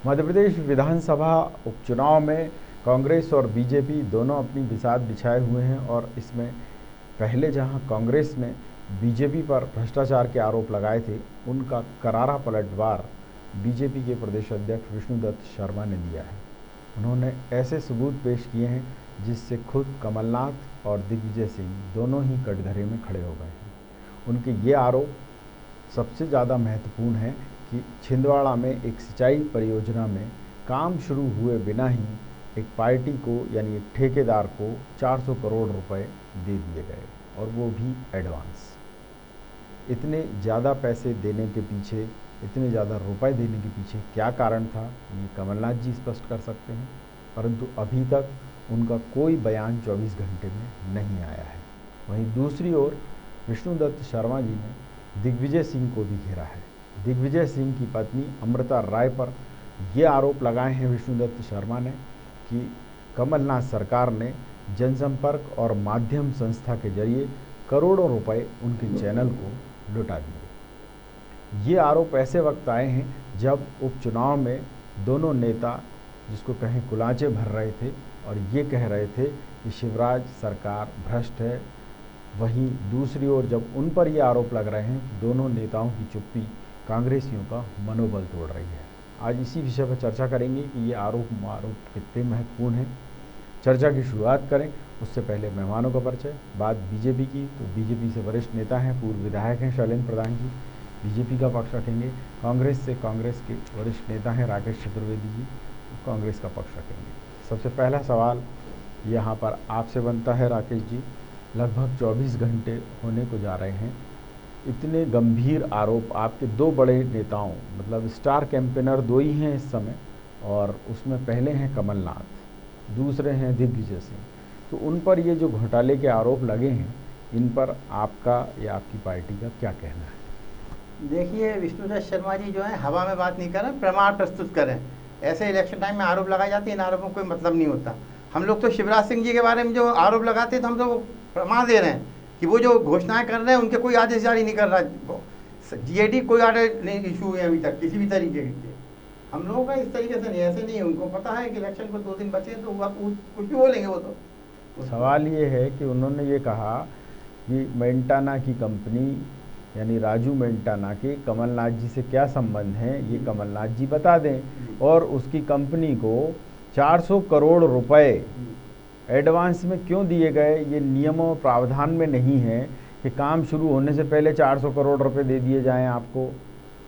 मध्य प्रदेश विधानसभा उपचुनाव में कांग्रेस और बीजेपी दोनों अपनी बिसात बिछाए हुए हैं और इसमें पहले जहां कांग्रेस ने बीजेपी पर भ्रष्टाचार के आरोप लगाए थे, उनका करारा पलटवार बीजेपी के प्रदेश अध्यक्ष विष्णुदत्त शर्मा ने दिया है। उन्होंने ऐसे सबूत पेश किए हैं जिससे खुद कमलनाथ और दिग्विजय सिंह दोनों ही कटघरे में खड़े हो गए हैं। उनके ये आरोप सबसे ज़्यादा महत्वपूर्ण है कि छिंदवाड़ा में एक सिंचाई परियोजना में काम शुरू हुए बिना ही एक पार्टी को यानी एक ठेकेदार को 400 करोड़ रुपए दे दिए गए और वो भी एडवांस। इतने ज़्यादा पैसे देने के पीछे, इतने ज़्यादा रुपए देने के पीछे क्या कारण था, ये कमलनाथ जी स्पष्ट कर सकते हैं, परंतु अभी तक उनका कोई बयान 24 घंटे में नहीं आया है। वहीं दूसरी ओर विष्णुदत्त शर्मा जी ने दिग्विजय सिंह को भी घेरा है। दिग्विजय सिंह की पत्नी अमृता राय पर ये आरोप लगाए हैं विष्णुदत्त शर्मा ने कि कमलनाथ सरकार ने जनसंपर्क और माध्यम संस्था के जरिए करोड़ों रुपए उनके चैनल को लुटा दिए। ये आरोप ऐसे वक्त आए हैं जब उपचुनाव में दोनों नेता जिसको कहें कुलाचे भर रहे थे और ये कह रहे थे कि शिवराज सरकार भ्रष्ट है। वहीं दूसरी ओर जब उन पर ये आरोप लग रहे हैं, दोनों नेताओं की चुप्पी कांग्रेसियों का मनोबल तोड़ रही है। आज इसी विषय पर चर्चा करेंगे कि ये आरोप कितने महत्वपूर्ण हैं। चर्चा की शुरुआत करें उससे पहले मेहमानों का परिचय। बात बीजेपी की तो बीजेपी से वरिष्ठ नेता हैं, पूर्व विधायक हैं शैलेंद्र प्रधान जी, बीजेपी का पक्ष रखेंगे। कांग्रेस से कांग्रेस के वरिष्ठ नेता हैं राकेश चतुर्वेदी जी, कांग्रेस का पक्ष रखेंगे। सबसे पहला सवाल यहाँ पर आपसे बनता है राकेश जी, लगभग 24 घंटे होने को जा रहे हैं, इतने गंभीर आरोप आपके दो बड़े नेताओं, मतलब स्टार कैंपेनर दो ही हैं इस समय, और उसमें पहले हैं कमलनाथ, दूसरे हैं दिग्विजय सिंह, तो उन पर ये जो घोटाले के आरोप लगे हैं, इन पर आपका या आपकी पार्टी का क्या कहना है? देखिए, विष्णुदत्त शर्मा जी जो है हवा में बात नहीं कर रहे, प्रमाण प्रस्तुत करें। ऐसे इलेक्शन टाइम में आरोप लगाए जाते हैं, इन आरोपों को कोई मतलब नहीं होता। हम लोग तो शिवराज सिंह जी के बारे में जो आरोप लगाते हैं तो हम तो प्रमाण दे रहे हैं कि वो जो घोषणाएं कर रहे हैं उनके कोई आदेश जारी नहीं कर रहा। जीएडी कोई आदेश नहीं इशू हुए अभी तक किसी भी तरीके के। हम लोगों का इस तरीके से नहीं, ऐसे नहीं है। उनको पता है कि इलेक्शन को 2 दिन बचे हैं तो कुछ भी बोलेंगे वो तो। सवाल ये है कि उन्होंने ये कहा कि मेंटाना की कंपनी यानी राजू मेंटाना के कमलनाथ जी से क्या संबंध है, ये कमलनाथ जी बता दें, और उसकी कंपनी को 400 करोड़ रुपए एडवांस में क्यों दिए गए। ये नियमों प्रावधान में नहीं है कि काम शुरू होने से पहले 400 करोड़ रुपए दे दिए जाएं आपको।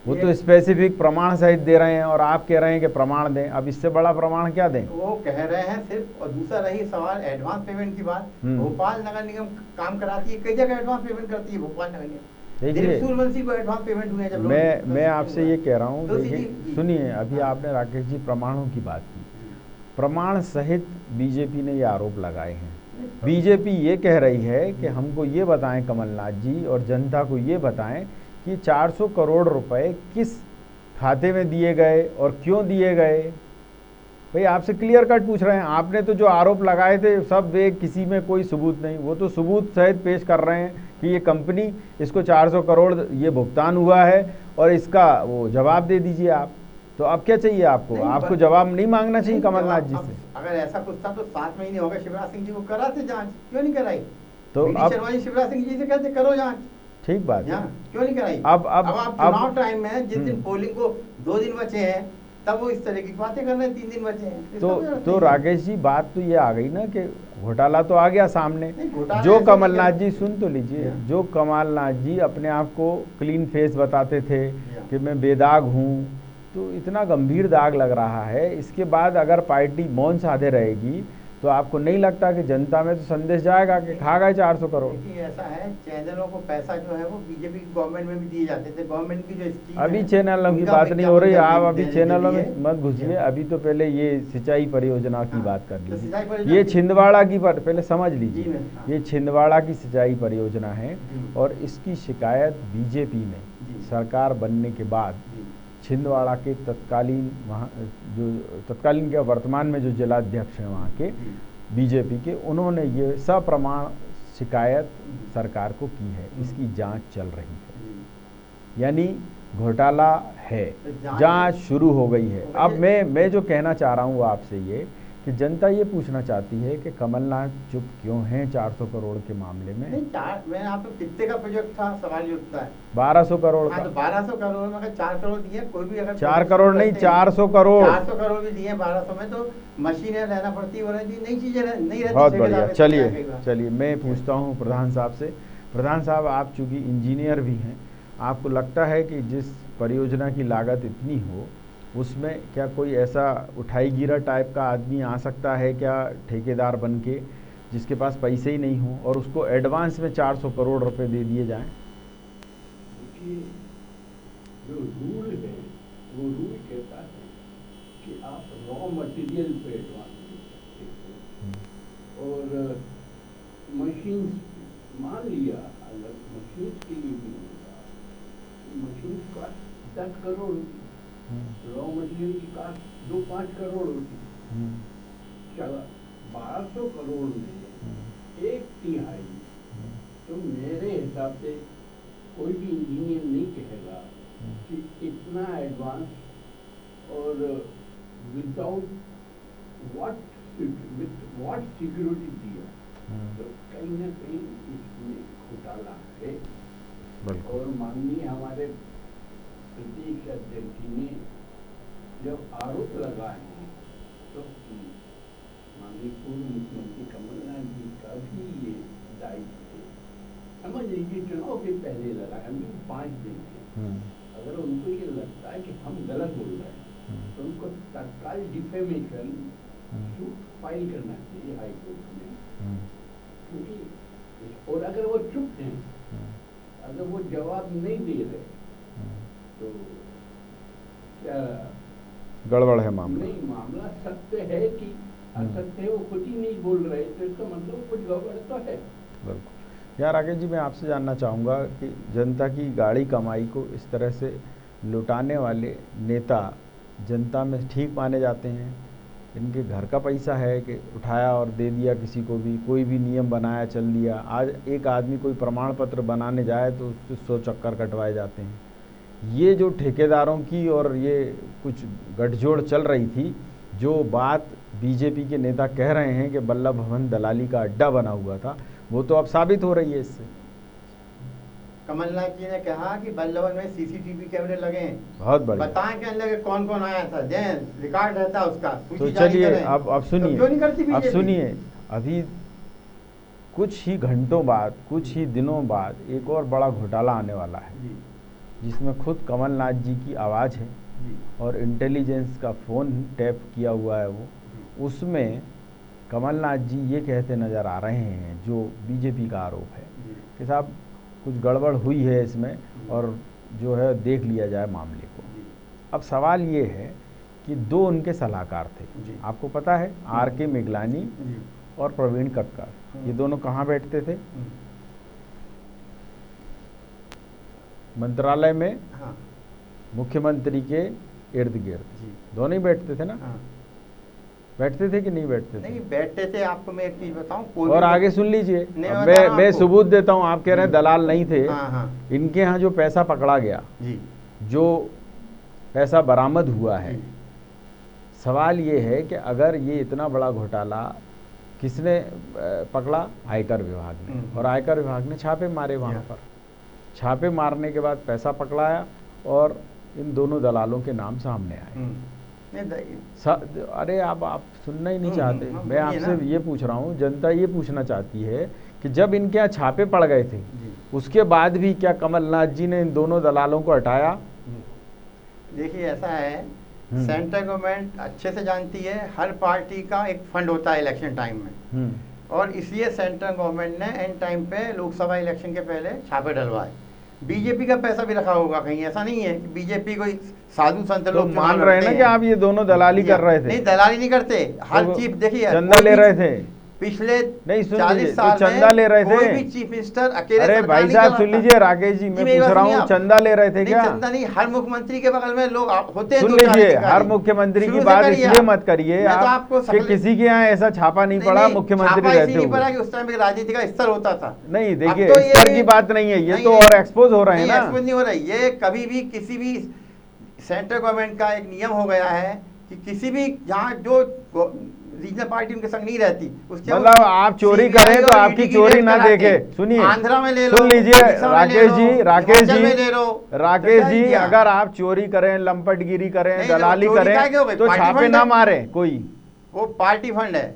वो तो स्पेसिफिक प्रमाण सहित दे रहे हैं और आप कह रहे हैं कि प्रमाण दें। अब इससे बड़ा प्रमाण क्या दें? वो कह रहे हैं सिर्फ। और दूसरा रही सवाल एडवांस पेमेंट की बात, भोपाल नगर निगम काम कराती है, कई जगह एडवांस पेमेंट करती है भोपाल नगर निगम। देखिए, को एडवांस पेमेंट हुए जब मैं आपसे ये कह रहा हूँ, देखिए सुनिए, अभी आपने राकेश जी प्रमाणों की बात की, प्रमाण सहित बीजेपी ने ये आरोप लगाए हैं। बीजेपी ये कह रही है कि हमको ये बताएं कमलनाथ जी और जनता को ये बताएं कि 400 करोड़ रुपए किस खाते में दिए गए और क्यों दिए गए। भाई आपसे क्लियर कट पूछ रहे हैं। आपने तो जो आरोप लगाए थे सब एक, किसी में कोई सबूत नहीं, वो तो सबूत सहित पेश कर रहे हैं कि ये कंपनी, इसको 400 करोड़ ये भुगतान हुआ है और इसका वो जवाब दे दीजिए आप। तो अब क्या चाहिए आपको? आपको जवाब नहीं मांगना चाहिए कमलनाथ जी से? अगर ऐसा कुछ था तो 7 महीने हो गए शिवराज सिंह जी को कराते जांच, क्यों नहीं कराई? तो अब शर्मा जी शिवराज सिंह जी से कहते करो जांच, ठीक बात है, क्यों नहीं कराई? अब आप चुनाव टाइम में जिस दिन पोलिंग को 2 दिन बचे हैं तब वो इस तरह की बातें कर रहे हैं, 3 दिन बचे हैं। तो राकेश जी बात तो ये आ गई ना कि घोटाला तो आ गया सामने। जो कमलनाथ जी, सुन तो लीजिए, जो कमलनाथ जी अपने आप को क्लीन फेस बताते थे कि मैं बेदाग हूँ, तो इतना गंभीर दाग लग रहा है, इसके बाद अगर पार्टी मौन साधे रहेगी तो आपको नहीं लगता कि जनता में तो संदेश जाएगा कि खा गए 400 करोड़? ऐसा है, चैनलों को पैसा जो है वो बीजेपी गवर्नमेंट में भी दिए जाते थे। गवर्नमेंट की जो स्कीम, अभी चैनलों की बात नहीं हो रही, आप अभी चैनलों में मत घुसिए। अभी तो पहले ये सिंचाई परियोजना की बात कर लीजिए। ये छिंदवाड़ा की, पहले समझ लीजिए, ये छिंदवाड़ा की सिंचाई परियोजना है और इसकी शिकायत बीजेपी ने सरकार बनने के बाद छिंदवाड़ा के तत्कालीन, वहाँ जो तत्कालीन के वर्तमान में जो जिलाध्यक्ष हैं वहाँ के बीजेपी के, उन्होंने ये सप्रमाण शिकायत सरकार को की है। इसकी जांच चल रही है। यानी घोटाला है, जांच शुरू हो गई है। अब मैं जो कहना चाह रहा हूँ वो आपसे ये कि जनता ये पूछना चाहती है कि कमलनाथ चुप क्यों हैं 400 करोड़ के मामले में। नहीं, मैंने आपको कितने का प्रोजेक्ट था, सवाल ये उठता है। 1200 करोड़ हाँ, का। तो 1200 करोड़ में अगर 4 करोड़ दिए, कोई भी अगर 4 करोड़ नहीं, 400 करोड़। 400 करोड़ भी दिए 1200 में, तो मशीनें रहना पड़ती, वो रहती, नई चीजें नहीं रहती। बहुत बढ़िया। चलिए मैं पूछता हूँ प्रधान साहब से। प्रधान साहब, आप चूंकि इंजीनियर भी हैं, आपको लगता है कि जिस परियोजना की लागत इतनी हो उसमें क्या कोई ऐसा उठाई गिरा टाइप का आदमी आ सकता है क्या, ठेकेदार बन के, जिसके पास पैसे ही नहीं हो और उसको एडवांस में 400 करोड़ रुपए दे दिए जाएं? देखिए, जो रूल है वो रूल कहता है कि आप रॉ मटेरियल पे एडवांस दे सकते हो और मशीन, मान लिया अगर मशीन के लिए भी होगा, मशीन का 10 करोड़ होती, रॉ मटेरियल की कास्ट 2-5 करोड़ होती, चला 1200 करोड़ में 1/3। तो मेरे हिसाब से कोई भी इंजीनियर नहीं कहेगा कि इतना एडवांस और विदाउट व्हाट सिक्योरिटी दिया, तो कहीं ना कहीं इसमें घोटाला है। और माननीय हमारे प्रदेश अध्यक्ष जी ने जब आरोप लगाए हैं तो माननीय पूर्व मुख्यमंत्री कमलनाथ जी का भी ये दायित्व है। समझ लीजिए चुनाव के पहले लगाए, हम 5 दिन है, अगर उनको ये लगता है कि हम गलत बोल रहे हैं तो उनको तत्काल डिफेमेशन सूट फाइल करना चाहिए हाई कोर्ट में, क्योंकि और अगर वो चुप हैं, अगर वो जवाब नहीं दे रहे तो क्या गड़बड़ है मामला? नहीं, मामला सत्य है कि असत्य है, वो खुद ही नहीं बोल रहे, तो इसका मतलब कुछ गड़बड़ तो है। बिल्कुल। यार राकेश जी, मैं आपसे जानना चाहूँगा कि जनता की गाड़ी कमाई को इस तरह से लुटाने वाले नेता जनता में ठीक माने जाते हैं? इनके घर का पैसा है कि उठाया और दे दिया किसी को भी, कोई भी नियम बनाया चल दिया। आज एक आदमी कोई प्रमाण पत्र बनाने जाए तो उससे 100 चक्कर कटवाए जाते हैं। ये जो ठेकेदारों की और ये कुछ गठजोड़ चल रही थी, जो बात बीजेपी के नेता कह रहे हैं कि बल्लभ भवन दलाली का अड्डा बना हुआ था, वो तो अब साबित हो रही है इससे। कमलनाथ जी ने कहा कि बल्लभ भवन में सीसीटीवी कैमरे लगे हैं। बहुत बढ़िया। बताएं के अंदर कौन कौन आया था, रिकॉर्ड रहता उसका। तो चलिए अब सुनिए, तो क्यों नहीं करती अब सुनिए, अभी कुछ ही घंटों बाद, कुछ ही दिनों बाद एक और बड़ा घोटाला आने वाला है, जिसमें खुद कमलनाथ जी की आवाज़ है और इंटेलिजेंस का फ़ोन टैप किया हुआ है वो। उसमें कमलनाथ जी ये कहते नज़र आ रहे हैं, जो बीजेपी का आरोप है कि साहब कुछ गड़बड़ हुई है इसमें और जो है देख लिया जाए मामले को। अब सवाल ये है कि 2 उनके सलाहकार थे, आपको पता है, R.K. मिगलानी और प्रवीण कक्कड़। ये दोनों कहाँ बैठते थे? मंत्रालय में, हाँ। मुख्यमंत्री के इर्द गिर्द दोनों ही बैठते थे ना? हाँ। बैठते थे कि नहीं बैठते थे? नहीं बैठते थे। आपको मैं एक चीज बताऊं, और आगे सुन लीजिए, मैं सबूत देता हूं। आप कह रहे हैं दलाल नहीं थे। हाँ। इनके यहाँ जो पैसा पकड़ा गया जी, जो पैसा बरामद हुआ है, सवाल ये है कि अगर ये इतना बड़ा घोटाला किसने पकड़ा? आयकर विभाग ने। और आयकर विभाग ने छापे मारे वहाँ पर। छापे मारने के बाद पैसा पकड़ाया और इन दोनों दलालों के नाम सामने आए। अरे आप सुनना ही नहीं चाहते। मैं आपसे ये पूछ रहा हूँ, जनता ये पूछना चाहती है कि जब इनके यहाँ छापे पड़ गए थे, उसके बाद भी क्या कमलनाथ जी ने इन दोनों दलालों को हटाया? देखिए ऐसा है, सेंट्रल गवर्नमेंट अच्छे से जानती है, हर पार्टी का एक फंड होता है इलेक्शन टाइम में, और इसलिए सेंट्रल गवर्नमेंट ने एंड टाइम पे लोकसभा इलेक्शन के पहले छापे डलवाए। बीजेपी का पैसा भी रखा होगा कहीं, ऐसा नहीं है कि बीजेपी कोई साधु संत लोग मान रहे हैं ना कि आप ये दोनों दलाली कर रहे थे? नहीं, दलाली नहीं करते। हर चीज देखिए, चंदा ले रहे थे। पिछले नहीं, सुन 40 लीजिए, साल तो चंदा ले रहे कोई थे। भी चीफ मिनिस्टर अकेले अरे सरकार भाई नहीं साहब चलाता। सुन लीजिए राकेश जी, मैं मेरी पूछ बात रहा सुनिए हूँ आप। चंदा ले रहे थे नहीं, क्या? चंदा नहीं, हर मुख्यमंत्री के बगल में लोग होते हैं सुन 2-4 लीजिए, अधिकारी। हर मुख्यमंत्री शुरू की से बात करिए इसलिए आप। मत करिए मैं तो आप आपको कि सकल- किसी के यहाँ ऐसा छापा नहीं पड़ा नहीं, मुख्यमंत्री छापा रहते इसी नहीं हुए। पड़ा कि उस टाइम पे राजनीति का स्तर होता था। नहीं अब देखिए, तो ये स्तर की बात नहीं है, ये नहीं, तो नहीं, और एक्सपोज हो रहे हैं नहीं, ना। एक्सपोज नहीं हो रहा है। ये कभी भी किसी भी सेंट्रल गवर्नमेंट का एक नियम हो गया है कि किसी भी जहाँ जो रीजनल पार्टी उनके संग नहीं रहती, उसके मतलब आप चोरी CBI करें तो और आपकी ED की चोरी रेड ना कराते देखे। हैं। सुनिए, आंध्रा में ले लो, सुन लीजिए उड़ीसा में ले राकेश लो, जी, हिमाचल में ले लो। राकेश तो जी, क्या? अगर आप चोरी करें, लंपटगिरी करें, नहीं, तो दलाली चोरी करें, काहे की हो गई? तो पार्टी छापे फंड ना है। मारे कोई। वो पार्टी फंड है।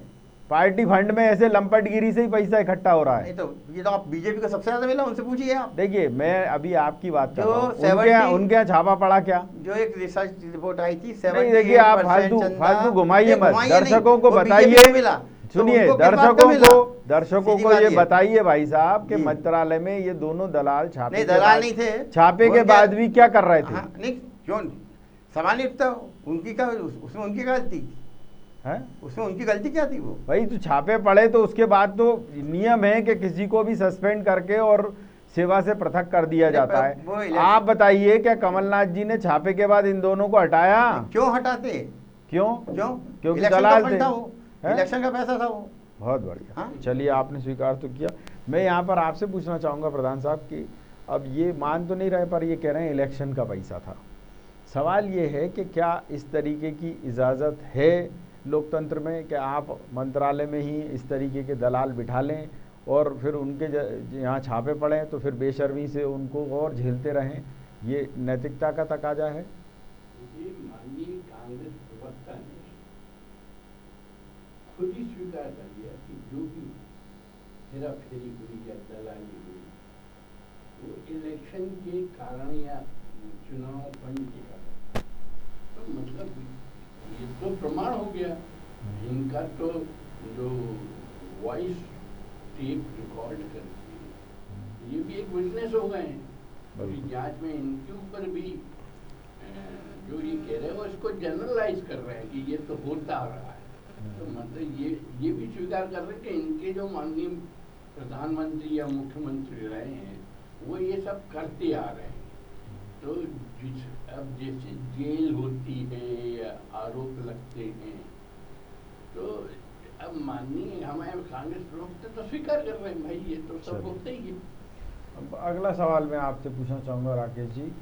पार्टी फंड में ऐसे लंपटगिरी से ही पैसा इकट्ठा हो रहा है। नहीं तो ये तो आप बीजेपी को सबसे ज्यादा मिला, उनसे पूछिए आप। देखिए, मैं अभी आपकी बात कर जो रहा हूँ, उनके 70 यहाँ छापा पड़ा क्या? जो एक रिसर्च रिपोर्ट आई थी, नहीं देखिए, आप 78% फालतू घुमाइए मत, नहीं, दर्शकों को वो बताइए। बीजेपी को मिला। तो सुनिए, उनको किस बात का मिला? दर्शकों सीधी को बात ये ये। बताइए भाई साहब कि जी। मंत्रालय में ये दोनों दलाल छापे नहीं, के दलाल बाद- नहीं थे। छापे वो के क्या- बाद भी क्या कर रहे थे? हाँ, नहीं क्यों सवाल नहीं उठता। उनकी क्या उसमें उनकी गलती, हैं? उसमें उनकी गलती क्या थी? वो भाई तो छापे पड़े तो उसके बाद तो नियम है कि किसी को भी सस्पेंड करके और सेवा से पृथक कर दिया नहीं, जाता वो है। इलेक्शन- आप बताइए, क्या कमलनाथ जी ने छापे के बाद इन दोनों को हटाया? क्यों हटाते? क्यों? क्यों? क्योंकि इलेक्शन दलाल का थे। फंड था वो, हैं? इलेक्शन का पैसा था वो। बहुत बढ़िया। हाँ? चलिए, आपने स्वीकार तो किया। मैं यहाँ पर आपसे पूछना चाहूँगा प्रधान साहब कि अब ये मान तो नहीं रहे, पर ये कह रहे हैं इलेक्शन का पैसा था। सवाल ये है कि क्या इस तरीके की इजाज़त है लोकतंत्र में कि आप मंत्रालय में ही इस तरीके के दलाल बिठा लें और फिर उनके यहाँ छापे पड़ें तो फिर बेशर्मी से उनको और झेलते रहें? ये नैतिकता का तकाजा है? ये माननीय कांग्रेस प्रवक्ता ने खुद ही स्वीकार कर लिया कि जो भी हेरा फेरी हुई या दलाली हुई वो इलेक्शन के कारण या चुनाव फंड के कारण। तो मतलब ये तो प्रमाण हो गया। इनका तो जो वॉइस टेप रिकॉर्ड करके ये भी एक विटनेस हो गए हैं। अभी जांच में इनके ऊपर भी जो ये कह रहे हैं वो इसको जनरलाइज कर रहे हैं कि ये तो होता आ रहा है। तो मतलब ये भी स्वीकार कर रहे हैं कि इनके जो माननीय प्रधानमंत्री या मुख्यमंत्री रहे हैं वो ये सब करते आ रहे हैं। तो अब जैसे जेल होती है या आरोप लगते हैं तो अब माननीय हमारे कांग्रेस प्रवक्ता तो स्वीकार कर रहे हैं भाई ये तो सब होते ही है। अब अगला सवाल मैं आपसे पूछना चाहूँगा राकेश जी,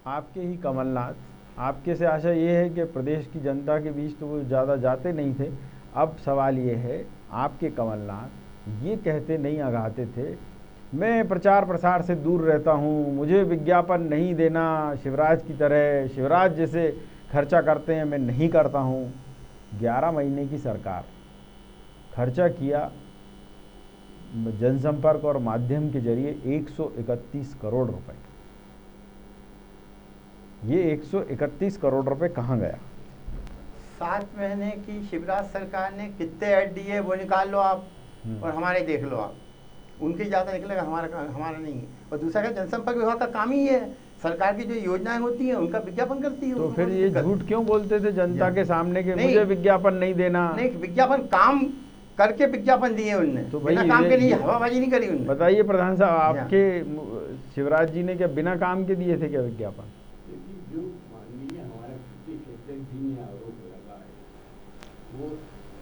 आपके ही कमलनाथ, आपके से आशा ये है कि प्रदेश की जनता के बीच तो वो ज़्यादा जाते नहीं थे। अब सवाल ये है, आपके कमलनाथ ये कहते नहीं आगाते थे, मैं प्रचार प्रसार से दूर रहता हूँ, मुझे विज्ञापन नहीं देना, शिवराज की तरह, शिवराज जैसे खर्चा करते हैं मैं नहीं करता हूँ। 11 महीने की सरकार, खर्चा किया जनसंपर्क और माध्यम के जरिए 131 करोड़ रुपए। ये 131 करोड़ रुपए कहाँ गया? 7 महीने की शिवराज सरकार ने कितने ऐड दिए वो निकाल लो आप और हमारे देख लो आप। उनके ज़्यादा निकलेगा, हमारा नहीं है। और दूसरा क्या, जनसंपर्क विभाग का काम ही है सरकार की जो योजनाएं होती हैं उनका विज्ञापन करती है। तो फिर ये झूठ क्यों बोलते थे जनता के सामने कि नहीं, मुझे विज्ञापन नहीं देना? नहीं, विज्ञापन काम करके विज्ञापन दिए उनने, तो भाई बिना काम के नहीं, हवाबाजी नहीं करी उनने। बताइए प्रधान साहब, आपके शिवराज जी ने क्या बिना काम के दिए थे क्या विज्ञापन? जो माननीय हमारे प्रदेश अध्यक्ष जी ने आरोप लगाए वो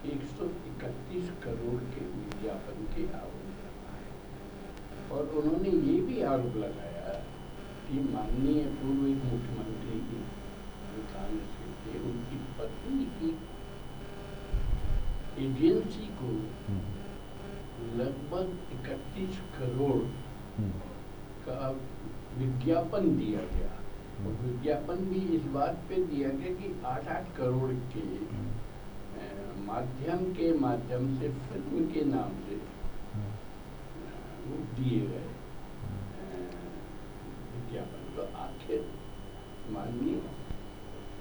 131 करोड़ के विज्ञापन के आरोप लगाए। और उन्होंने ये भी आरोप लगाया कि माननीय पूर्व मुख्यमंत्री की कांग्रेस के उनकी पत्नी की एजेंसी को लगभग 31 करोड़ का विज्ञापन दिया गया। और विज्ञापन भी इस बात पे दिया गया कि 8-8 करोड़ के माध्यम से फिल्म के नाम से वो दिए गए विज्ञापन। तो आखिर माननीय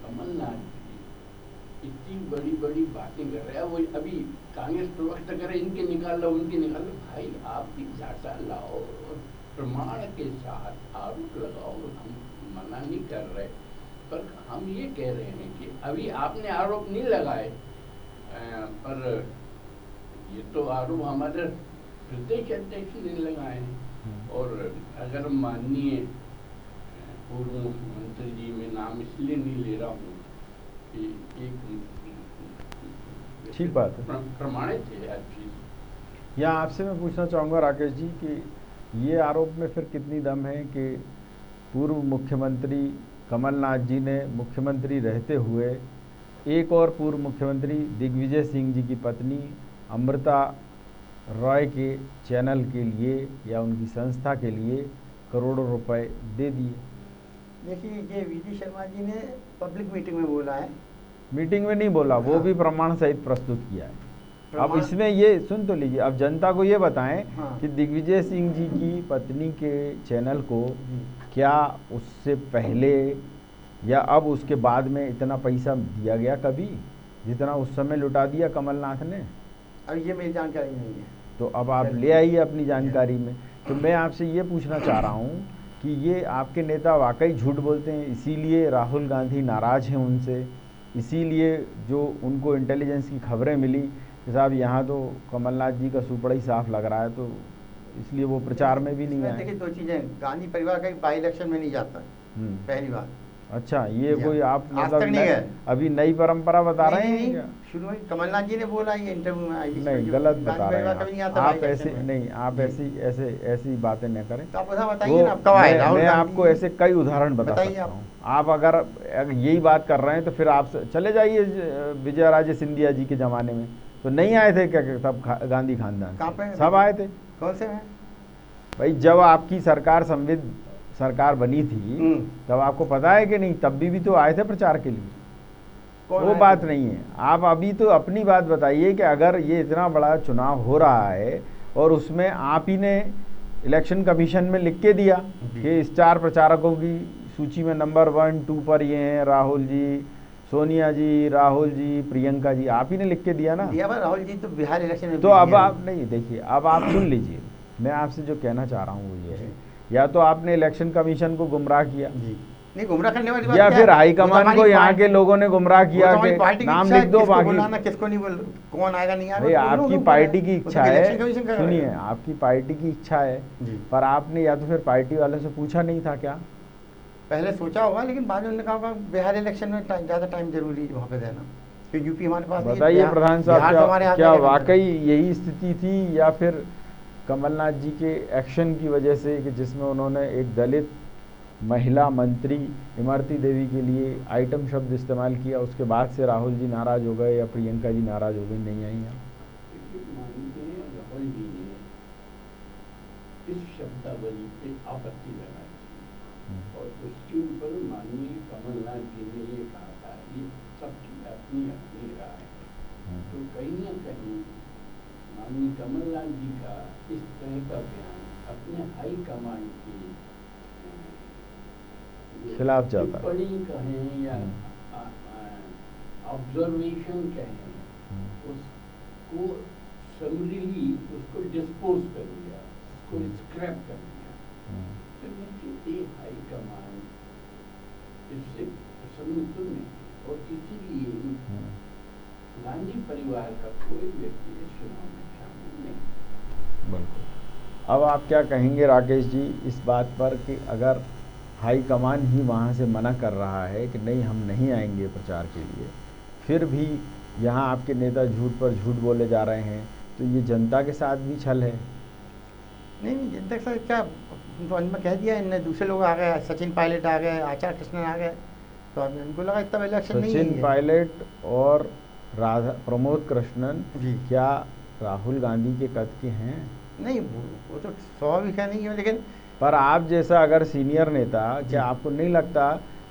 कमलनाथ जी इतनी बड़ी बड़ी बातें कर रहे हैं, वो अभी कांग्रेस प्रवक्ता करे इनके निकाल लो उनके निकाल लो। भाई आप भी डाटा लाओ और प्रमाण के साथ आरोप लगाओ। हम मना नहीं कर रहे, पर हम ये कह रहे हैं कि अभी आपने आरोप नहीं लगाए, पर ये तो आरोप हमारे प्रदेश अध्यक्ष ने लगाए हैं। और अगर माननीय पूर्व मुख्यमंत्री जी, मैं नाम इसलिए नहीं ले रहा हूँ कि एक ठीक बात है, प्रमाणित है हर चीज। यहाँ आपसे मैं पूछना चाहूँगा राकेश जी कि ये आरोप में फिर कितनी दम है कि पूर्व मुख्यमंत्री कमलनाथ जी ने मुख्यमंत्री रहते हुए एक और पूर्व मुख्यमंत्री दिग्विजय सिंह जी की पत्नी अमृता रॉय के चैनल के लिए या उनकी संस्था के लिए करोड़ों रुपए दे दिए। देखिए, ये वीडी शर्मा जी ने पब्लिक मीटिंग में बोला है। मीटिंग में नहीं बोला, वो भी प्रमाण सहित प्रस्तुत किया है। अब इसमें ये सुन तो लीजिए, अब जनता को ये बताएं कि दिग्विजय सिंह जी की पत्नी के चैनल को क्या उससे पहले या अब उसके बाद में इतना पैसा दिया गया कभी, जितना उस समय लुटा दिया कमलनाथ ने? अब ये मेरी जानकारी नहीं है। तो अब आप ले आइए अपनी जानकारी में। तो मैं आपसे ये पूछना चाह रहा हूँ कि ये आपके नेता वाकई झूठ बोलते हैं, इसीलिए राहुल गांधी नाराज़ हैं उनसे, इसीलिए जो उनको इंटेलिजेंस की खबरें मिली कि साहब यहाँ तो कमलनाथ जी का सुपड़ा ही साफ लग रहा है, तो इसलिए वो प्रचार में भी नहीं आए। देखिए, दो चीज़ें, गांधी परिवार का बाई इलेक्शन में नहीं जाता, पहली बात। अच्छा, ये कोई आप मतलब नहीं है, अभी नई परंपरा बता रहे हैं क्या? शुरू में कमलनाथ जी ने बोला, ये इंटरव्यू में आई। नहीं, गलत बता रहे हैं आप ऐसे नहीं, आप ऐसी बातें न करें। तो आप बताइए ना, कब आए राहुल? मैं आपको ऐसे कई उदाहरण बता सकता हूँ। आप अगर यही बात कर रहे हैं तो फिर आप चले जाइए विजयराजे सिंधिया जी के ज़माने में, तो नहीं आए थे क्या सब गांधी खानदान? कहाँ पे? सब आए थे। कौन से हैं भाई? जब आपकी सरकार बनी थी तब आपको पता है कि नहीं? तब भी तो आए थे प्रचार के लिए। वो बात नहीं है। आप अभी तो अपनी बात बताइए कि अगर ये इतना बड़ा चुनाव हो रहा है और उसमें आप ही ने इलेक्शन कमीशन में लिख के दिया कि स्टार प्रचारकों की सूची में नंबर 1, 2 पर ये हैं राहुल जी, सोनिया जी, राहुल जी, प्रियंका जी, आप ही ने लिख के दिया ना? दिया, राहुल जी तो बिहार इलेक्शन में। तो अब आप नहीं, देखिए अब आप सुन लीजिए, मैं आपसे जो कहना चाह रहा हूँ वो ये है, या तो आपने इलेक्शन कमीशन को गुमराह किया, नहीं गुमराह करने वाली बात या फिर हाईकमान को यहाँ के लोगों ने गुमराह किया कि नाम लिख दो, बाकी किसको नहीं बोल, कौन आएगा नहीं आएगा। भाई आपकी पार्टी की इच्छा है, सुनिए, आपकी पार्टी की इच्छा है, पर आपने या तो फिर पार्टी वाले से पूछा नहीं था क्या? पहले सोचा होगा, लेकिन बाद में उन्होंने कहा बिहार इलेक्शन में ज़्यादा टाइम जरूरी है वहाँ पे देना, क्योंकि यूपी हमारे पास। बताइए प्रधान साहब, क्या वाकई यही स्थिति थी या फिर कमलनाथ जी के एक्शन की वजह से कि जिसमें उन्होंने एक दलित महिला मंत्री इमरती देवी के लिए आइटम शब्द इस्तेमाल किया, उसके बाद से राहुल जी नाराज हो गए या प्रियंका जी नाराज हो गई, नहीं आई यहाँ? राहुल जी ने इस शब्दावली पे आपत्ति लगाई और उसके ऊपर माननीय कमलनाथ जी ने ये कहा था, ये सबकी अपनी अपनी राय है। तो कहीं न कहीं माननीय कमलनाथ जी का इस तरह का बयान अपने हाई कमांड के खिलाफ जाता है, टिप्पणी कहें या ऑब्जर्वेशन कहें, उसको समरीली उसको डिस्पोज कर दिया, उसको स्क्रैप कर दिया। तो हाई कमांड इससे प्रसन्न तो नहीं, और इसीलिए गांधी परिवार का कोई व्यक्ति इस चुनाव में शामिल नहीं। बिल्कुल। अब आप क्या कहेंगे राकेश जी इस बात पर कि अगर हाईकमान ही वहाँ से मना कर रहा है कि नहीं हम नहीं आएंगे प्रचार के लिए, फिर भी यहाँ आपके नेता झूठ पर झूठ बोले जा रहे हैं, तो ये जनता के साथ भी छल है? नहीं, जनता के साथ क्या, तो अंत में कह दिया इनने, दूसरे लोग आ गए, सचिन पायलट आ गए, आचार्य कृष्णन आ गए, तो उनको लगा इतना इलेक्शन नहीं है। सचिन पायलट और प्रमोद कृष्णन क्या राहुल गांधी के कद के हैं? नहीं, वो तो स्वाभाविक है, नहीं है, लेकिन पर आप जैसा अगर सीनियर नेता, क्या आपको नहीं लगता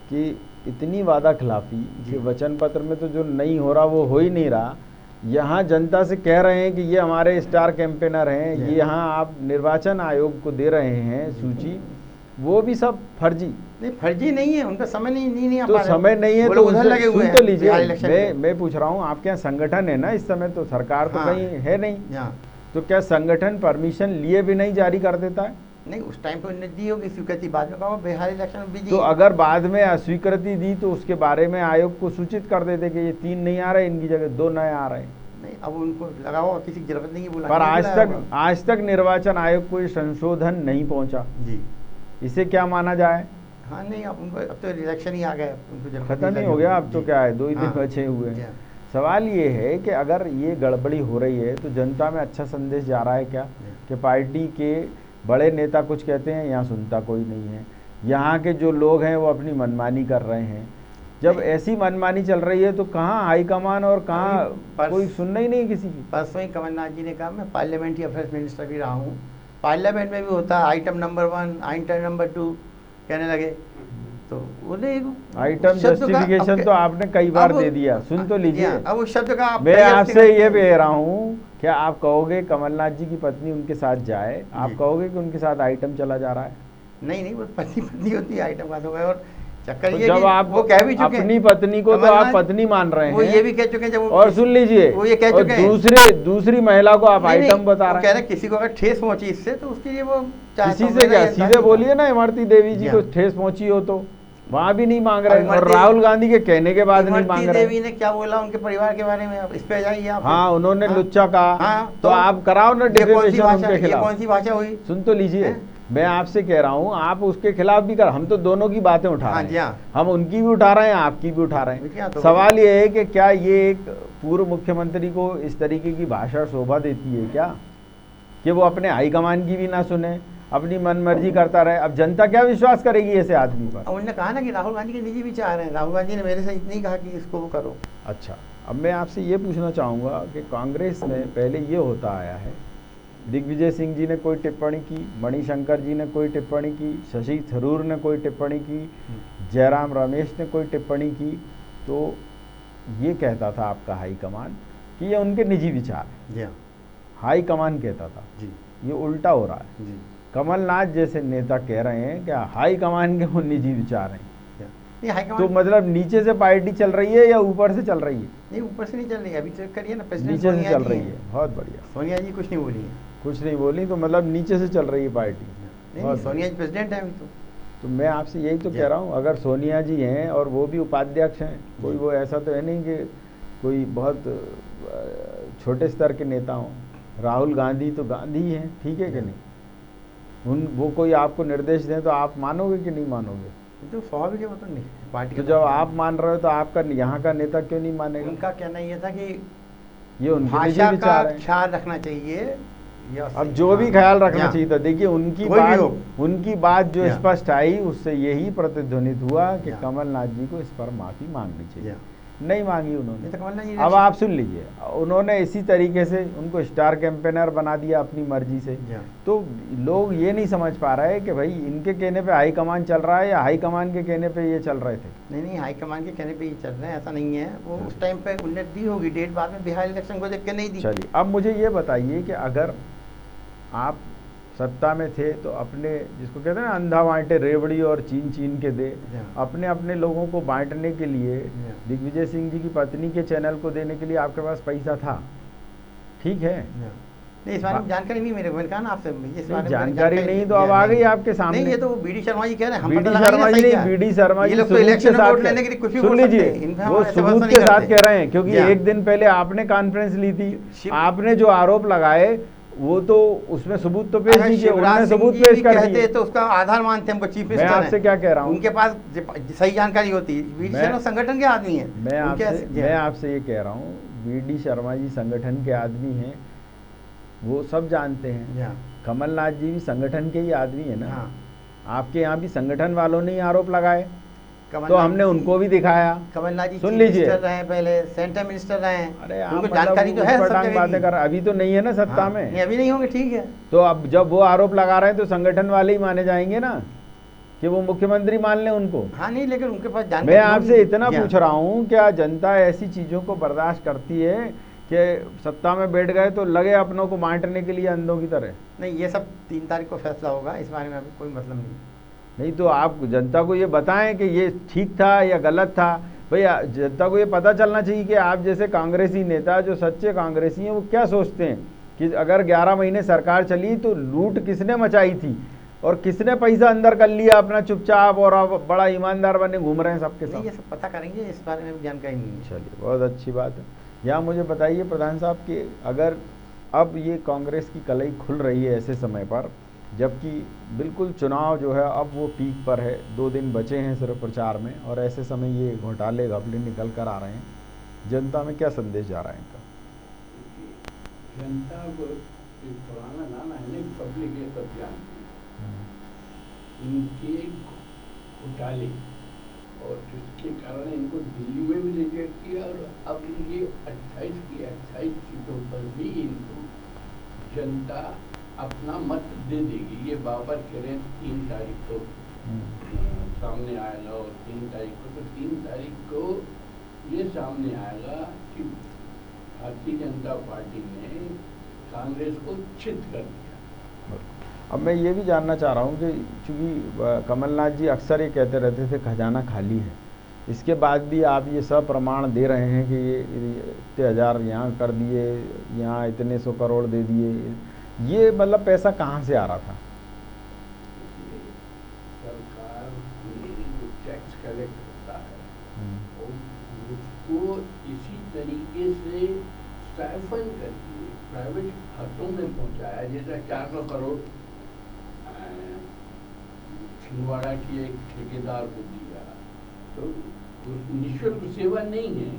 कि इतनी वादा खिलाफी कि वचन पत्र में तो जो नहीं हो रहा वो हो ही नहीं रहा, यहाँ जनता से कह रहे हैं कि ये हमारे स्टार कैंपेनर हैं, ये यहाँ आप निर्वाचन आयोग को दे रहे हैं सूची, वो भी सब फर्जी? नहीं, फर्जी नहीं है, उनका समय नहीं आ तो पा रहा, समय नहीं है तो उधर लगे हुए हैं। तो लीजिए, मैं पूछ रहा हूँ, आपके यहाँ संगठन है ना इस समय, तो सरकार तो कहीं है नहीं, तो क्या संगठन परमिशन लिए भी नहीं जारी कर देता है? नहीं, उस टाइम पे उन्होंने दी होगी स्वीकृति, बाद में कहा बिहार इलेक्शन में बिजी। तो अगर बाद में अस्वीकृति दी तो उसके बारे में आयोग को सूचित कर देते कि ये 3 नहीं आ रहे, इनकी जगह 2 नए आ रहे हैं। नहीं, अब उनको लगा होगा किसी की जरूरत नहीं है बुलाने पर की, आज तक निर्वाचन आयोग कोई संशोधन नहीं पहुंचा, जी। इसे क्या माना जाए? हाँ नहीं, अब उनको अब तो इलेक्शन ही आ गया, उनको जरूरत खत्म नहीं नहीं लगी हो गया, होगी। अब तो जी। क्या है, 2 ही दिन हाँ, बचे हुए जी, हैं। हाँ, सवाल ये है कि अगर ये गड़बड़ी हो रही है तो जनता में अच्छा संदेश जा रहा है क्या, जी। कि पार्टी के बड़े नेता कुछ कहते हैं, यहाँ सुनता कोई नहीं है, यहाँ के जो लोग हैं वो अपनी मनमानी कर रहे हैं। जब नहीं। ऐसी मनमानी चल रही है तो कहाँ हाईकमान और कहाँ अभी कोई सुनना ही नहीं किसी की। परसों ही कमलनाथ जी ने कहा मैं पार्लियामेंट्री अफेयर्स मिनिस्टर भी रहा हूँ, पार्लियामेंट में भी होता है आइटम नंबर 1, आइटम नंबर 2 कहने लगे, तो उन्हें आइटम जस्टिफिकेशन तो आपने कई बार दे दिया, सुन तो लीजिए। अब उस शब्द का मैं आपसे ये कह रहा हूँ, क्या आप कहोगे कमलनाथ जी की पत्नी उनके साथ जाए, आप कहोगे कि उनके साथ आइटम चला जा रहा है? नहीं, वो पत्नी पत्नी होती है, आइटम का हो गया। और चक्कर तो ये जब कि आप वो कह भी चुके अपनी पत्नी को तो आप पत्नी मान रहे हैं, वो ये भी कह चुके हैं जब और सुन लीजिए, वो ये कह और चुके हैं दूसरी महिला को आप आइटम बता रहे हैं। कह रहे किसी को अगर ठेस पहुंची इससे तो उसके लिए वो किसी से क्या, सीधे बोलिए ना, इमरती देवी जी को ठेस पहुंची हो तो वहां भी नहीं मांग रहे, और राहुल गांधी के कहने के बाद नहीं मांग रहे। देवी ने क्या बोला उनके परिवार के बारे में, इस पे जाइए आप। हाँ, उन्होंने लुच्चा कहा। हाँ, तो आप कराओ ना डिफेमेशन उनके खिलाफ। कौन सी भाषा हुई? सुन तो लीजिए, मैं आपसे कह रहा हूँ, आप उसके खिलाफ भी कर, हम तो दोनों की बातें उठा रहे हैं, हम उनकी भी उठा रहे हैं, आपकी भी उठा रहे हैं। सवाल ये है कि क्या ये एक पूर्व मुख्यमंत्री को इस तरीके की भाषा शोभा देती है क्या, कि वो अपने हाईकमान की भी ना सुने, अपनी मनमर्जी करता रहे? अब जनता क्या विश्वास करेगी ऐसे आदमी पर? उन्होंने कहा ना कि राहुल गांधी के निजी विचार हैं, राहुल गांधी ने मेरे से इतनी कहा कि इसको वो करो। अच्छा, अब मैं आपसे ये पूछना चाहूँगा कि कांग्रेस में पहले ये होता आया है, दिग्विजय सिंह जी ने कोई टिप्पणी की, मणिशंकर जी ने कोई टिप्पणी की, शशि थरूर ने कोई टिप्पणी की, जयराम रमेश ने कोई टिप्पणी की, तो ये कहता था आपका हाईकमान कि ये उनके निजी विचार हैं। हाईकमान कहता था। ये उल्टा हो रहा है। कमलनाथ जैसे नेता कह रहे हैं कि हाईकमान के वो निजी विचार हैं। तो मतलब नीचे से पार्टी चल रही है या ऊपर से चल रही है? नहीं, ऊपर से नहीं चल रही है, अभी चेक करिए ना, नीचे से चल रही है। बहुत बढ़िया। सोनिया जी कुछ नहीं बोली है। कुछ नहीं बोली, तो मतलब नीचे से चल रही है पार्टी। नहीं, सोनिया जी प्रेसिडेंट है अभी तो मैं आपसे यही तो कह रहा हूँ, अगर सोनिया जी हैं और वो भी उपाध्यक्ष हैं, कोई वो ऐसा तो है नहीं कि कोई बहुत छोटे स्तर के नेता हों। राहुल गांधी तो गांधी हैं, ठीक है कि नहीं? वो कोई आपको निर्देश दें तो आप मानोगे कि नहीं मानोगे? तो स्वाभाविक है, वो तो नहीं पार्टी। तो जब आप मान रहे हो तो आपका यहाँ का नेता क्यों नहीं मानेगा? उनका कहना ये था कि ये उनके निजी भाषा विचार का है, ख्याल रखना चाहिए। अब जो भी ख्याल रखना चाहिए था, देखिए उनकी बात जो स्पष्ट आई, उससे यही प्रतिध्वनित हुआ कि कमलनाथ जी को इस पर माफी मांगनी चाहिए। नहीं मांगी उन्होंने। अब आप सुन लीजिए, उन्होंने इसी तरीके से उनको स्टार कैंपेनर बना दिया अपनी मर्जी से। तो लोग ये नहीं समझ पा रहे कि भाई इनके कहने पे हाईकमान चल रहा है या हाईकमान के कहने पे ये चल रहे थे। नहीं, हाईकमान के कहने पे ये चल रहे हैं, ऐसा नहीं है। वो उस टाइम पे उन्हें दी होगी डेट, बाद में बिहार इलेक्शन को देख के नहीं दी। चलिए, अब मुझे ये बताइए कि अगर आप सत्ता में थे तो अपने, जिसको कहते हैं ना अंधा बांटे रेवड़ी और चीन चीन के दे, अपने अपने लोगों को बांटने के लिए दिग्विजय सिंह जी की पत्नी के चैनल को देने के लिए आपके पास पैसा था, ठीक है? नहीं, इस बारे में जानकारी नहीं मेरे को, मैंने कहा ना आपसे, इस बारे में जानकारी नहीं तो अब आ गई आपके सामने। नहीं, ये तो बीडी शर्मा जी कह रहे हैं, बीडी शर्मा जी नहीं, बीडी शर्मा जी सुन लीजिए, वो सबूत के साथ कह रहे हैं, क्योंकि एक दिन पहले आपने कॉन्फ्रेंस ली थी, आपने जो आरोप लगाए वो तो उसमें सबूत तो पेश नहीं किए, उन्होंने सबूत पेश कर दिए, तो उसका आधार मानते हैं हमको चीफ मिनिस्टर। मैं आपसे क्या कह रहा हूँ, उनके पास सही जानकारी होती है। बीडी शर्मा संगठन के आदमी हैं। मैं आपसे ये कह रहा हूँ, बीडी शर्मा जी संगठन के आदमी हैं, वो सब जानते हैं। कमलनाथ जी भी संगठन के ही आदमी है ना। आपके यहाँ भी संगठन वालों ने ही आरोप लगाए, तो हमने उनको भी दिखाया। कमलनाथ जी सुन लीजिए, रहे पहले सेंटर मिनिस्टर रहे। अरे उनको जानकारी तो है, सब बातें कर, अभी तो नहीं है ना सत्ता में। नहीं, अभी नहीं होंगे, ठीक है। तो अब जब वो आरोप लगा रहे हैं तो संगठन वाले ही माने जाएंगे ना, कि वो मुख्यमंत्री मान लें उनको। हाँ, नहीं, लेकिन उनके पास जानकारी। मैं आपसे इतना पूछ रहा हूँ, क्या जनता ऐसी चीजों को बर्दाश्त करती है कि सत्ता में बैठ गए तो लगे अपनों को बांटने के लिए अंधों की तरह? नहीं, ये सब 3 तारीख को फैसला होगा, इस बारे में अभी कोई मतलब नहीं। तो आप जनता को ये बताएं कि ये ठीक था या गलत था। भैया, जनता को ये पता चलना चाहिए कि आप जैसे कांग्रेसी नेता, जो सच्चे कांग्रेसी हैं, वो क्या सोचते हैं कि अगर 11 महीने सरकार चली तो लूट किसने मचाई थी और किसने पैसा अंदर कर लिया अपना चुपचाप, और आप बड़ा ईमानदार बने घूम रहे हैं सबके साथ। ये सब पता करेंगे, इस बारे में भी जानकारी नहीं है। चलिए, बहुत अच्छी बात है। यहाँ मुझे बताइए प्रधान साहब कि अगर अब ये कांग्रेस की कलई खुल रही है ऐसे समय पर, जबकि बिल्कुल चुनाव जो है अब वो पीक पर है, 2 दिन बचे हैं सिर्फ प्रचार में, और ऐसे समय ये घोटाले घपले निकल कर आ रहे हैं, जनता में क्या संदेश जा रहा है इनका? जनता को एक पुराना गाना है नहीं, पब्लिक ये सब जानती है इनके घोटाले, और जिसके कारण इनको दिल्ली में भी रिजेक्ट किया, और अब ये 28 की 28 सीटों पर भी इनको जनता अपना मत दे देगी। ये बाबर करें 3 तारीख को सामने आएगा, और 3 तारीख को, तो 3 तारीख को ये सामने आएगा कि भारतीय जनता पार्टी ने कांग्रेस को चित कर दिया। अब मैं ये भी जानना चाह रहा हूँ कि चूँकि कमलनाथ जी अक्सर ये कहते रहते थे खजाना खाली है, इसके बाद भी आप ये सब प्रमाण दे रहे हैं कि ये इतने हज़ार यहाँ कर दिए, यहाँ इतने 100 करोड़ दे दिए, ये मतलब पैसा कहाँ से आ रहा था? सरकार जो टैक्स कलेक्ट होता है उसको इसी तरीके से स्टाइफन करके प्राइवेट हाथों में पहुंचाया। जैसा 400 करोड़ छिंदवाड़ा की एक ठेकेदार को दिया, तो निःशुल्क सेवा नहीं है,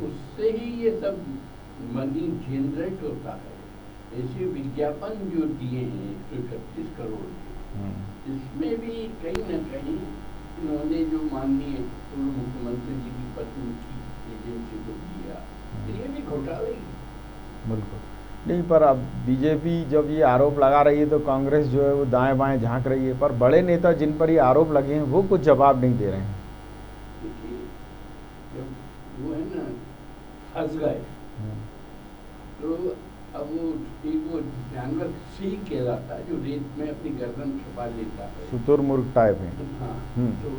उससे ही ये सब मनी जनरेट होता है। ऐसे विज्ञापन जो दिए हैं 131 करोड़ के, इसमें भी कहीं न कहीं इन्होंने जो माननीय पूर्व मुख्यमंत्री जी की पत्नी की एजेंसी को दिया, तो ये भी घोटाला ही। बिल्कुल नहीं, पर अब बीजेपी जब ये आरोप लगा रही है तो कांग्रेस जो है वो दाएं बाएं झांक रही है, पर बड़े नेता जिन पर ये आरोप लगे हैं वो कुछ जवाब नहीं दे रहे हैं। देखिए, जब वो है ना फंस गए, तो अब वो जानवर सिंह कहलाता है जो रेत में अपनी गर्दन छुपा लेता है, शुतुरमुर्ग टाइप है। हाँ, तो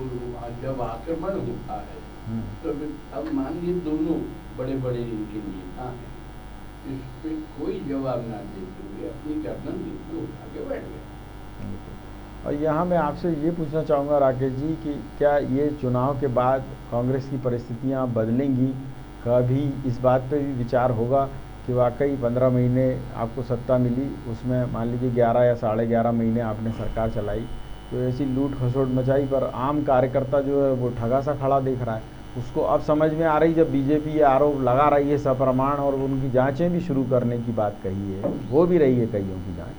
जब आक्रमण होता है तो अब मान लीजिए दोनों बड़े बड़े इनके नेता हैं, इस पे कोई जवाब ना देते हुए अपनी गर्दन लेते उठा के बैठ गए। और यहाँ मैं आपसे ये पूछना चाहूँगा राकेश जी कि क्या ये चुनाव के बाद कांग्रेस की परिस्थितियाँ बदलेंगी? कभी इस बात पे भी विचार होगा कि वाकई 15 महीने आपको सत्ता मिली, उसमें मान लीजिए 11 या 11.5 महीने आपने सरकार चलाई, तो ऐसी लूट खसोट मचाई, पर आम कार्यकर्ता जो है वो ठगा सा खड़ा देख रहा है। उसको अब समझ में आ रही, जब बीजेपी ये आरोप लगा रही है सप्रमाण, और उनकी जांचें भी शुरू करने की बात कही है, हो भी रही है कईयों की जांच,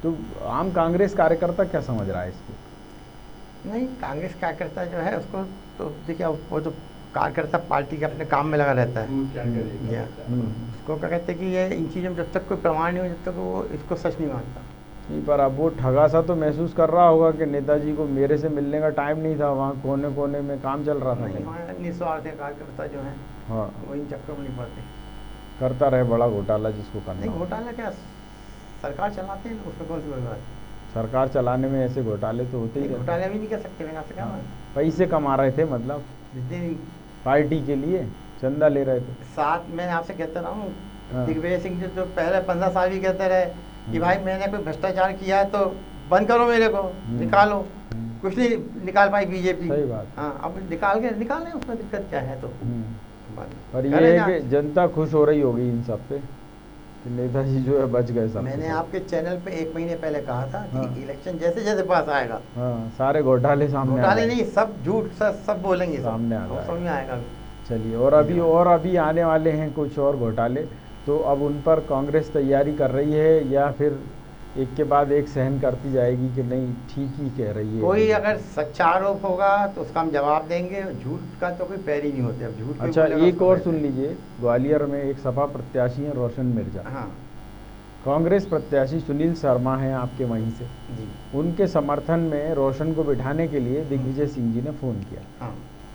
तो आम कांग्रेस कार्यकर्ता क्या समझ रहा है इसको? नहीं, कांग्रेस कार्यकर्ता जो है उसको तो देखिए, वो तो कार्यकर्ता पार्टी के अपने काम में लगा रहता है, उसको क्या कहते हैं कि ये इन चीज़ों में जब तक कोई प्रमाण नहीं हो, जब तक वो इसको सच नहीं मानता। नहीं, पर अब वो ठगा सा तो महसूस कर रहा होगा कि नेताजी को मेरे से मिलने का टाइम नहीं था, वहाँ कोने कोने में काम चल रहा था। निस्वार्थ कार्यकर्ता जो है, हाँ, वो इन चक्कर में नहीं पड़ते, करता रहे बड़ा घोटाला जिसको करना। नहीं, घोटाला क्या, सरकार चलाते हैं, उसमें कौन सी बड़ी बात? सरकार चलाने में ऐसे घोटाले तो होते ही रहते। घोटाले भी नहीं कर सकते, मैंने आपसे कहा। पैसे कमा रहे थे, मतलब पार्टी के लिए चंदा ले रहे थे। साथ में आपसे कहता रहा हूँ, दिग्विजय सिंह जो पहले 15 साल भी कहते रहे कि भाई मैंने कोई भ्रष्टाचार किया है तो बंद करो, मेरे को निकालो, कुछ नहीं निकाल पाई बीजेपी। सही बात। हाँ, अब निकालें, उसमें दिक्कत क्या है? तो पर ये है कि जनता खुश हो रही होगी इन सब पे कि नेताजी जो है बच गए सब। मैंने आपके चैनल पे 1 महीने पहले कहा था कि इलेक्शन जैसे जैसे पास आएगा, सारे घोटाले सामने, घोटाले नहीं, सब झूठ सब बोलेंगे, सामने आ समझ में आएगा। चलिए, और अभी आने वाले हैं कुछ और घोटाले, तो अब उन पर कांग्रेस तैयारी कर रही है या फिर एक के बाद एक सहन करती जाएगी कि नहीं ठीक ही कह रही है? कोई अगर सच्चा आरोप होगा तो उसका हम जवाब देंगे, झूठ का तो कोई पैर ही नहीं होते। अब झूठ। अच्छा, एक और सुन लीजिए, ग्वालियर में एक सपा प्रत्याशी हैं रोशन मिर्जा। हाँ, कांग्रेस प्रत्याशी सुनील शर्मा हैं आपके वहीं से जी, उनके समर्थन में रोशन को बिठाने के लिए दिग्विजय सिंह जी ने फ़ोन किया। हाँ,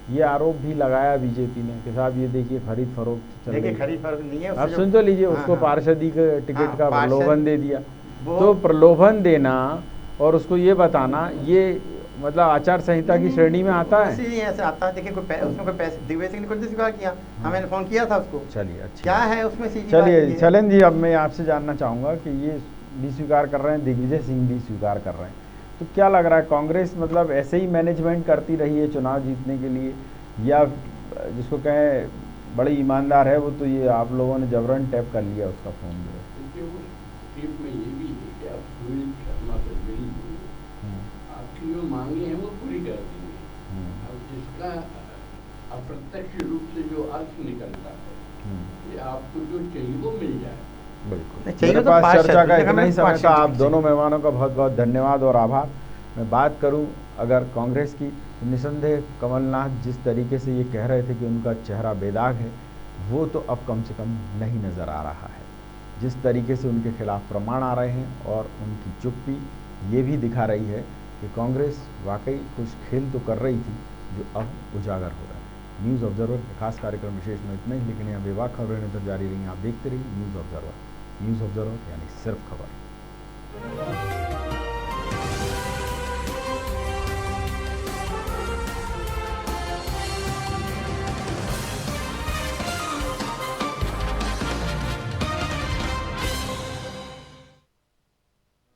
ये आरोप भी लगाया बीजेपी ने कि साहब ये देखिए खरीद फरोख्त चल रही है। देखिए खरीद फरोख्त नहीं है। अब सुन तो लीजिए, उसको पार्षदी के टिकट का प्रलोभन दे दिया। तो प्रलोभन देना और उसको ये बताना, ये मतलब आचार संहिता की श्रेणी में आता है? नहीं, ऐसे आता है। देखिए उसमें कोई पैसे दिग्विजय सिंह ने खुद स्वीकार किया, मैंने फोन किया था उसको। चलिए, अच्छा, क्या है उसमें? चलिए चलन जी, अब मैं आपसे जानना चाहूँगा कि ये भी स्वीकार कर रहे हैं, दिग्विजय सिंह भी स्वीकार कर रहे हैं, तो क्या लग रहा है कांग्रेस मतलब ऐसे ही मैनेजमेंट करती रही है चुनाव जीतने के लिए, या जिसको कहें बड़ी ईमानदार है वो, तो ये आप लोगों ने जबरन टैप कर लिया उसका फ़ोन जो है। देखिए उस टेप में ये भी है कि आप सुनील शर्मा से मिली हुई, आपकी जो मांगे हैं वो पूरी कर देंगे। अब इसका अप्रत्यक्ष रूप से जो अर्थ निकलता है कि आपको जो चाहिए वो मिल जाए। बिल्कुल, चाहिए मेरे तो पास 5 चर्चा का शर्त, इतना ही समय था। आप शर्त दोनों मेहमानों का बहुत बहुत धन्यवाद और आभार। मैं बात करूं अगर कांग्रेस की, तो निसंदेह कमलनाथ जिस तरीके से ये कह रहे थे कि उनका चेहरा बेदाग है, वो तो अब कम से कम नहीं नज़र आ रहा है। जिस तरीके से उनके खिलाफ प्रमाण आ रहे हैं और उनकी चुप्पी ये भी दिखा रही है कि कांग्रेस वाकई कुछ खेल तो कर रही थी जो अब उजागर हो रहा है। न्यूज़ ऑब्जर्वर के खास कार्यक्रम विशेष में इतना ही, लेकिन यहाँ बेबाक खबरें निरंतर जारी रही। आप देखते रहिए न्यूज़ ऑब्जर्वर। न्यूज़ ऑब्जर्वर यानी सिर्फ खबर।